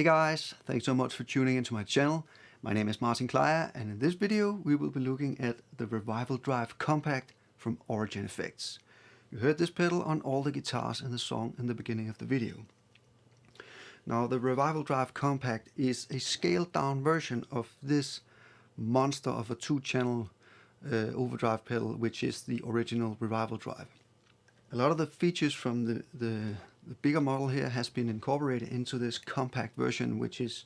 Hey guys, thanks so much for tuning into my channel. My name is Klaja, and in this video we will be looking at the Revival Drive Compact from Origin Effects. You heard this pedal on all the guitars in the song in the beginning of the video. Now the Revival Drive Compact is a scaled down version of this monster of a 2-channel overdrive pedal, which is the original Revival Drive. A lot of the features from the bigger model here has been incorporated into this compact version, which is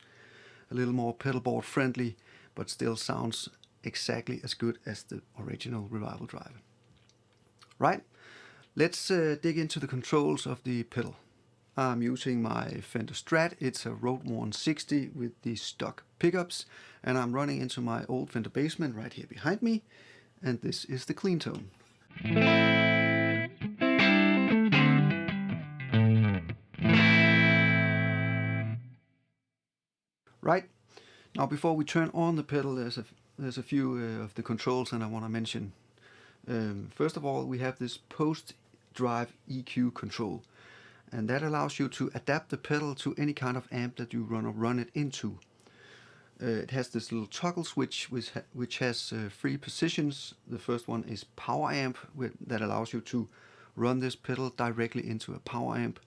a little more pedalboard friendly, but still sounds exactly as good as the original Revival Drive. Right, let's dig into the controls of the pedal. I'm using my Fender Strat. It's a Road 160 with the stock pickups, and I'm running into my old Fender Bassman right here behind me, and this is the clean tone. Right, now before we turn on the pedal, there's a few of the controls that I want to mention. First of all, we have this post-drive EQ control, and that allows you to adapt the pedal to any kind of amp that you run it into. It has this little toggle switch which has 3 positions. The first one is power amp, that allows you to run this pedal directly into a power amp.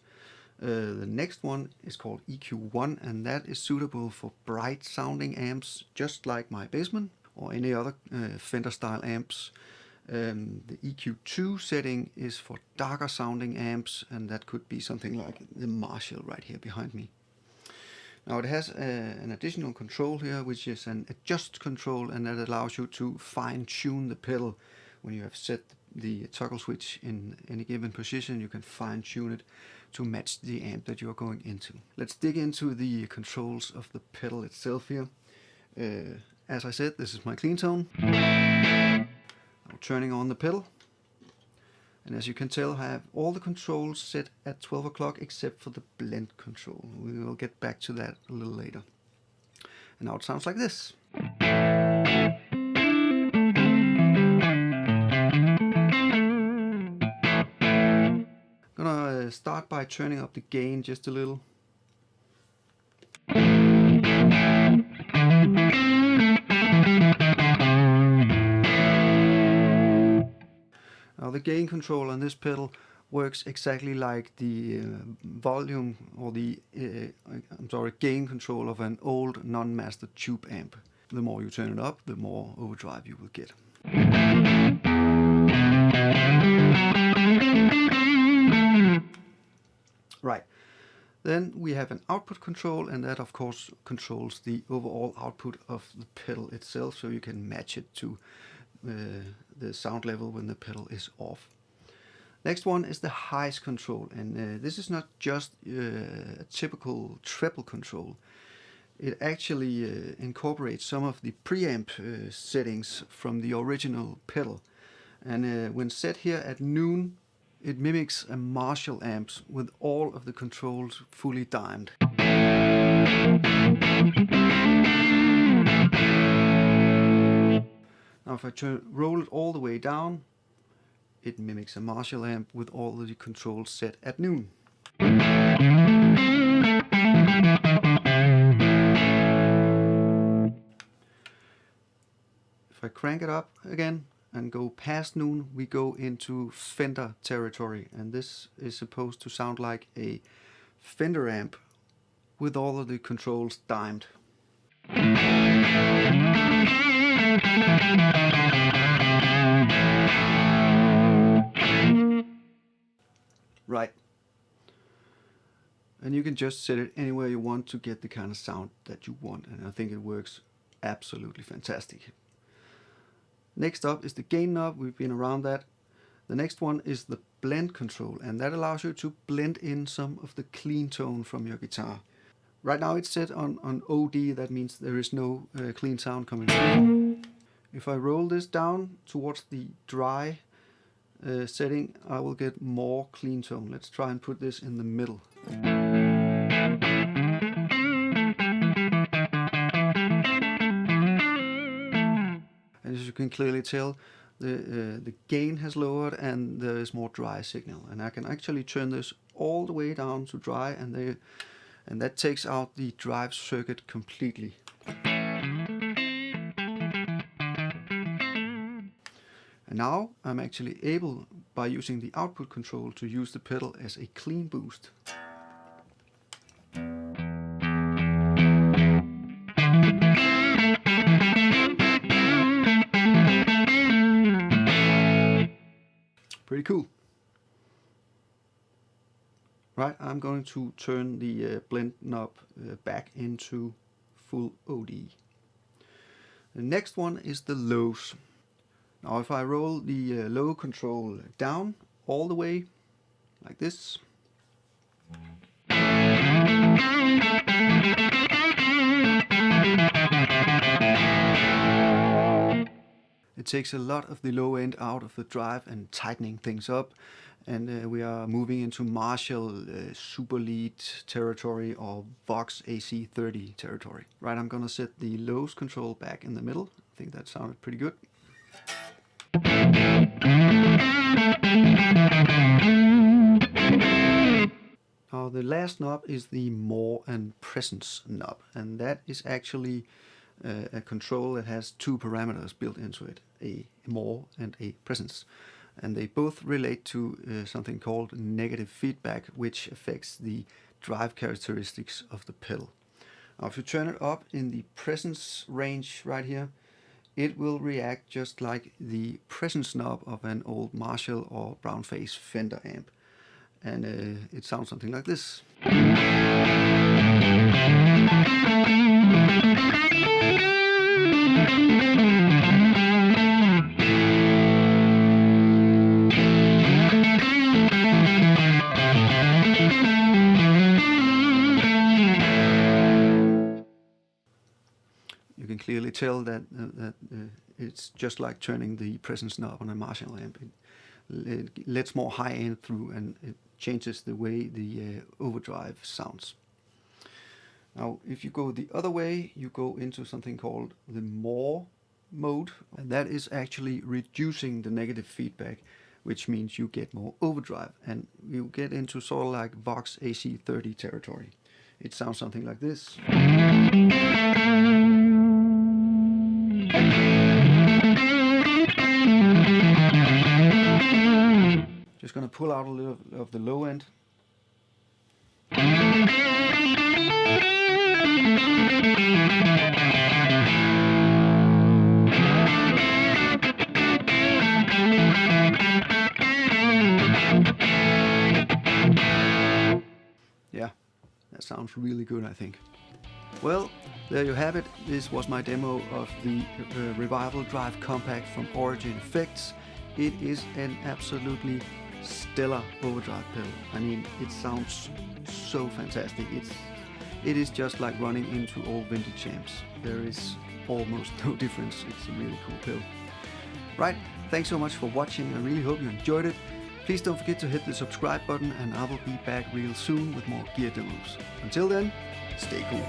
The next one is called EQ1, and that is suitable for bright sounding amps just like my Bassman or any other Fender style amps. The EQ2 setting is for darker sounding amps, and that could be something like the Marshall right here behind me. Now it has an additional control here, which is an adjust control, and that allows you to fine tune the pedal. When you have set the toggle switch in any given position, you can fine tune it to match the amp that you are going into. Let's dig into the controls of the pedal itself here. As I said, this is my clean tone. I'm turning on the pedal, and as you can tell, I have all the controls set at 12 o'clock except for the blend control. We will get back to that a little later. And now it sounds like this. I'm gonna start by turning up the gain just a little. Now the gain control on this pedal works exactly like the volume or the gain control of an old non-mastered tube amp. The more you turn it up, the more overdrive you will get. Right, then we have an output control, and that of course controls the overall output of the pedal itself, so you can match it to the sound level when the pedal is off. Next one is the highs control, and this is not just a typical treble control. It actually incorporates some of the preamp settings from the original pedal, and when set here at noon, it mimics a Marshall amp with all of the controls fully dimed. Now if I roll it all the way down, it mimics a Marshall amp with all of the controls set at noon. If I crank it up again and go past noon, we go into Fender territory, and this is supposed to sound like a Fender amp with all of the controls dimed. Right, and you can just set it anywhere you want to get the kind of sound that you want, and I think it works absolutely fantastic. Next up is the gain knob. We've been around that. The next one is the blend control, and that allows you to blend in some of the clean tone from your guitar. Right now it's set on OD, that means there is no clean sound coming through. If I roll this down towards the dry setting, I will get more clean tone. Let's try and put this in the middle. And as you can clearly tell, the gain has lowered and there is more dry signal, and I can actually turn this all the way down to dry, and and that takes out the drive circuit completely. And now I'm actually able, by using the output control, to use the pedal as a clean boost. Pretty cool. Right, I'm going to turn the blend knob back into full OD. The next one is the lows. Now if I roll the low control down all the way, like this, it takes a lot of the low end out of the drive and tightening things up, and we are moving into Marshall Super Lead territory or Vox AC30 territory. Right, I'm gonna set the lows control back in the middle. I think that sounded pretty good. Now the last knob is the more and presence knob, and that is actually a control that has two parameters built into it, a more and a presence. And they both relate to something called negative feedback, which affects the drive characteristics of the pedal. Now if you turn it up in the presence range right here, it will react just like the presence knob of an old Marshall or brown face Fender amp. And it sounds something like this. You can clearly tell that it's just like turning the presence knob on a Marshall amp. It lets more high end through, and it changes the way the overdrive sounds. Now if you go the other way, you go into something called the more mode, and that is actually reducing the negative feedback, which means you get more overdrive, and you get into sort of like Vox AC30 territory. It sounds something like this. Just going to pull out a little of the low end. Yeah, that sounds really good, I think. Well, there you have it. This was my demo of the Revival Drive Compact from Origin Effects. It is an absolutely stellar overdrive pedal. I mean, it sounds so fantastic. It is just like running into old vintage amps. There is almost no difference. It's a really cool pedal. Right, thanks so much for watching. I really hope you enjoyed it. Please don't forget to hit the subscribe button, and I will be back real soon with more gear demos. Until then, stay cool.